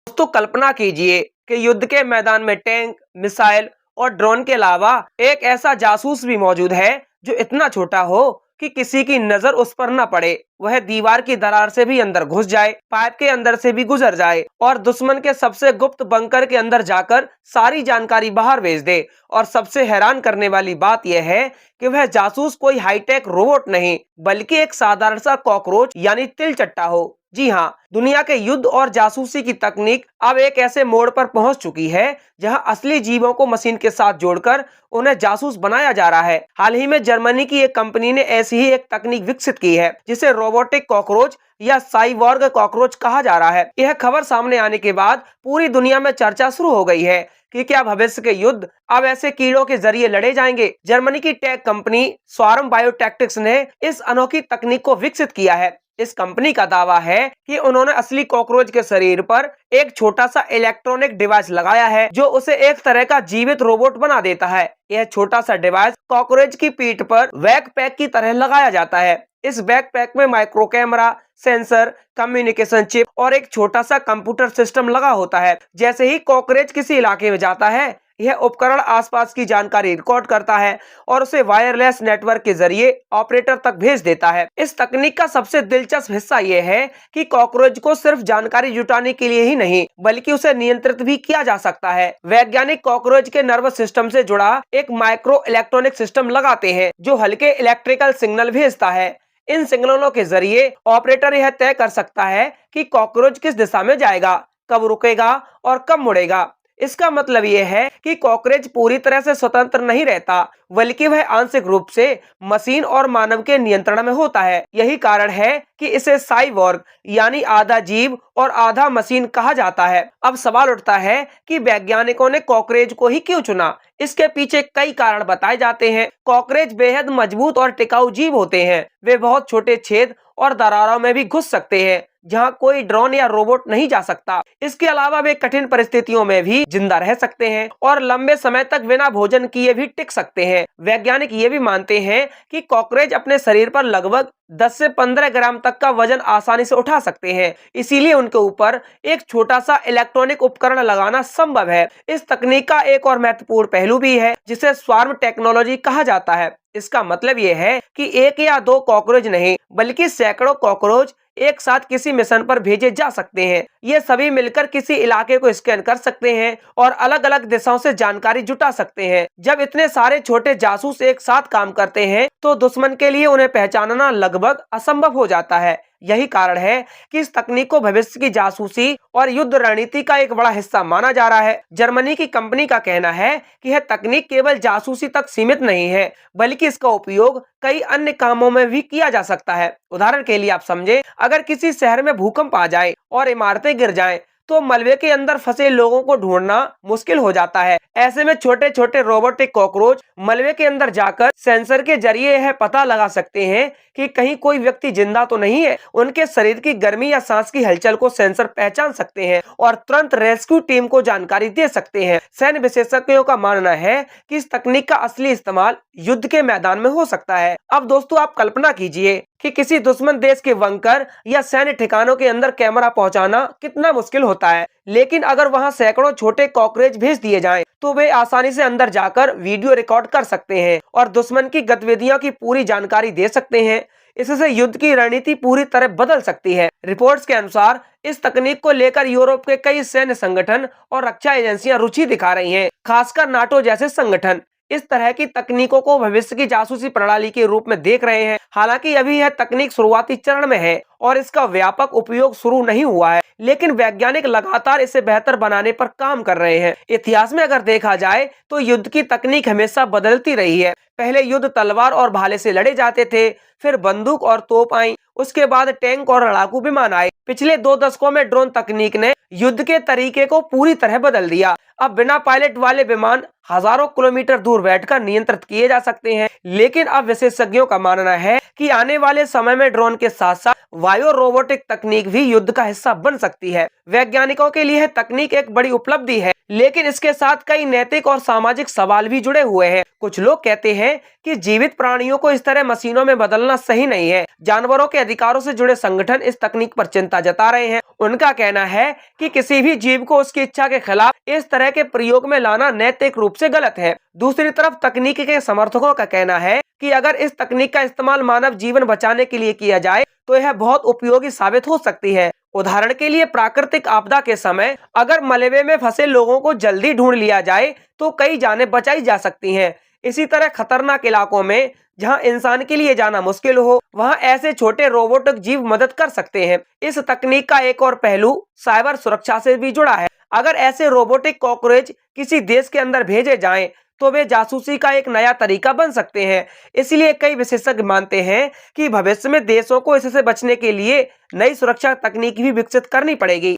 दोस्तों कल्पना कीजिए कि युद्ध के मैदान में टैंक, मिसाइल और ड्रोन के अलावा एक ऐसा जासूस भी मौजूद है जो इतना छोटा हो कि किसी की नजर उस पर न पड़े। वह दीवार की दरार से भी अंदर घुस जाए, पाइप के अंदर से भी गुजर जाए और दुश्मन के सबसे गुप्त बंकर के अंदर जाकर सारी जानकारी बाहर भेज दे। और सबसे हैरान करने वाली बात यह है कि वह जासूस कोई हाईटेक रोबोट नहीं बल्कि एक साधारण सा कॉकरोच यानी तिलचट्टा हो। जी हाँ, दुनिया के युद्ध और जासूसी की तकनीक अब एक ऐसे मोड़ पर पहुंच चुकी है जहां असली जीवों को मशीन के साथ जोड़कर उन्हें जासूस बनाया जा रहा है। हाल ही में जर्मनी की एक कंपनी ने ऐसी ही एक तकनीक विकसित की है जिसे रोबोटिक कॉकरोच या साइबॉर्ग कॉकरोच कहा जा रहा है। यह खबर सामने आने के बाद पूरी दुनिया में चर्चा शुरू हो गई है कि क्या भविष्य के युद्ध अब ऐसे कीड़ों के जरिए लड़े जाएंगे। जर्मनी की टेक कंपनी स्वार्म बायोटेक्टिक्स ने इस अनोखी तकनीक को विकसित किया है। इस कंपनी का दावा है कि उन्होंने असली कॉकरोच के शरीर पर एक छोटा सा इलेक्ट्रॉनिक डिवाइस लगाया है जो उसे एक तरह का जीवित रोबोट बना देता है। यह छोटा सा डिवाइस कॉकरोच की पीठ पर बैकपैक की तरह लगाया जाता है। इस बैकपैक में micro camera, sensor, communication chip और एक छोटा सा कंप्यूटर सिस्टम लगा होता है। जैसे ही कॉकरोच किसी इलाके में जाता है, यह उपकरण आसपास की जानकारी रिकॉर्ड करता है और उसे वायरलेस नेटवर्क के जरिए ऑपरेटर तक भेज देता है। इस तकनीक का सबसे दिलचस्प हिस्सा यह है कि कॉकरोच को सिर्फ जानकारी जुटाने के लिए ही नहीं बल्कि उसे नियंत्रित भी किया जा सकता है। वैज्ञानिक कॉकरोच के नर्वस सिस्टम से जुड़ा एक माइक्रो इलेक्ट्रॉनिक सिस्टम लगाते हैं जो हल्के इलेक्ट्रिकल सिग्नल भेजता है। इन सिग्नलों के जरिए ऑपरेटर यह तय कर सकता है कि कॉकरोच किस दिशा में जाएगा, कब रुकेगा और कब मुड़ेगा। इसका मतलब यह है कि कॉकरोच पूरी तरह से स्वतंत्र नहीं रहता बल्कि वह आंशिक रूप से मशीन और मानव के नियंत्रण में होता है। यही कारण है कि इसे साइबॉर्ग यानी आधा जीव और आधा मशीन कहा जाता है। अब सवाल उठता है कि वैज्ञानिकों ने कॉकरोच को ही क्यों चुना। इसके पीछे कई कारण बताए जाते हैं। कॉकरोच बेहद मजबूत और टिकाऊ जीव होते हैं। वे बहुत छोटे छेद और दरारों में भी घुस सकते हैं जहां कोई ड्रोन या रोबोट नहीं जा सकता। इसके अलावा वे कठिन परिस्थितियों में भी जिंदा रह सकते हैं और लंबे समय तक बिना भोजन किए भी टिक सकते हैं। वैज्ञानिक ये भी मानते हैं कि कॉकरोच अपने शरीर पर लगभग 10 से 15 ग्राम तक का वजन आसानी से उठा सकते हैं। इसीलिए उनके ऊपर एक छोटा सा इलेक्ट्रॉनिक उपकरण लगाना संभव है। इस तकनीक का एक और महत्वपूर्ण पहलू भी है जिसे स्वार्म टेक्नोलॉजी कहा जाता है। इसका मतलब यह है कि एक या दो कॉकरोच नहीं बल्कि सैकड़ों कॉकरोच एक साथ किसी मिशन पर भेजे जा सकते हैं। ये सभी मिलकर किसी इलाके को स्कैन कर सकते हैं और अलग अलग दिशाओं से जानकारी जुटा सकते हैं। जब इतने सारे छोटे जासूस एक साथ काम करते हैं तो दुश्मन के लिए उन्हें पहचानना लगभग असंभव हो जाता है। यही कारण है कि इस तकनीक को भविष्य की जासूसी और युद्ध रणनीति का एक बड़ा हिस्सा माना जा रहा है। जर्मनी की कंपनी का कहना है कि यह तकनीक केवल जासूसी तक सीमित नहीं है बल्कि इसका उपयोग कई अन्य कामों में भी किया जा सकता है। उदाहरण के लिए आप समझे, अगर किसी शहर में भूकंप आ जाए और इमारतें गिर जाएं, तो मलबे के अंदर फंसे लोगों को ढूंढना मुश्किल हो जाता है। ऐसे में छोटे छोटे रोबोटिक कॉकरोच मलबे के अंदर जाकर सेंसर के जरिए यह पता लगा सकते हैं कि कहीं कोई व्यक्ति जिंदा तो नहीं है। उनके शरीर की गर्मी या सांस की हलचल को सेंसर पहचान सकते हैं और तुरंत रेस्क्यू टीम को जानकारी दे सकते हैं। सैन्य विशेषज्ञों का मानना है कि इस तकनीक का असली इस्तेमाल युद्ध के मैदान में हो सकता है। अब दोस्तों आप कल्पना कीजिए कि किसी दुश्मन देश के बंकर या सैन्य ठिकानों के अंदर कैमरा पहुंचाना कितना मुश्किल होता है, लेकिन अगर वहां सैकड़ों छोटे कॉकरोच भेज दिए जाएं, तो वे आसानी से अंदर जाकर वीडियो रिकॉर्ड कर सकते हैं और दुश्मन की गतिविधियों की पूरी जानकारी दे सकते हैं। इससे युद्ध की रणनीति पूरी तरह बदल सकती है। रिपोर्ट्स के अनुसार इस तकनीक को लेकर यूरोप के कई सैन्य संगठन और रक्षा एजेंसियां रुचि दिखा रही हैं, खासकर नाटो जैसे संगठन इस तरह की तकनीकों को भविष्य की जासूसी प्रणाली के रूप में देख रहे हैं। हालांकि अभी यह तकनीक शुरुआती चरण में है और इसका व्यापक उपयोग शुरू नहीं हुआ है, लेकिन वैज्ञानिक लगातार इसे बेहतर बनाने पर काम कर रहे हैं। इतिहास में अगर देखा जाए तो युद्ध की तकनीक हमेशा बदलती रही है। पहले युद्ध तलवार और भाले से लड़े जाते थे, फिर बंदूक और तोप आई, उसके बाद टैंक और लड़ाकू विमान आए। पिछले 2 दशकों में ड्रोन तकनीक ने युद्ध के तरीके को पूरी तरह बदल दिया। अब बिना पायलट वाले विमान हजारों किलोमीटर दूर बैठकर नियंत्रित किए जा सकते हैं। लेकिन अब विशेषज्ञों का मानना है कि आने वाले समय में ड्रोन के साथ साथ वायु रोबोटिक तकनीक भी युद्ध का हिस्सा बन सकती है। वैज्ञानिकों के लिए तकनीक एक बड़ी उपलब्धि है, लेकिन इसके साथ कई नैतिक और सामाजिक सवाल भी जुड़े हुए हैं। कुछ लोग कहते हैं कि जीवित प्राणियों को इस तरह मशीनों में बदलना सही नहीं है। जानवरों के अधिकारों से जुड़े संगठन इस तकनीक पर चिंता जता रहे हैं। उनका कहना है कि किसी भी जीव को उसकी इच्छा के खिलाफ इस तरह के प्रयोग में लाना नैतिक रूप से गलत है। दूसरी तरफ तकनीक के समर्थकों का कहना है कि अगर इस तकनीक का इस्तेमाल मानव जीवन बचाने के लिए किया जाए तो यह बहुत उपयोगी साबित हो सकती है। उदाहरण के लिए प्राकृतिक आपदा के समय अगर मलबे में फंसे लोगों को जल्दी ढूंढ लिया जाए तो कई जानें बचाई जा सकती हैं। इसी तरह खतरनाक इलाकों में जहां इंसान के लिए जाना मुश्किल हो, वहां ऐसे छोटे रोबोटिक जीव मदद कर सकते हैं। इस तकनीक का एक और पहलू साइबर सुरक्षा से भी जुड़ा है। अगर ऐसे रोबोटिक कॉकरोच किसी देश के अंदर भेजे जाएं तो वे जासूसी का एक नया तरीका बन सकते हैं। इसलिए कई विशेषज्ञ मानते हैं कि भविष्य में देशों को इससे बचने के लिए नई सुरक्षा तकनीक भी विकसित करनी पड़ेगी।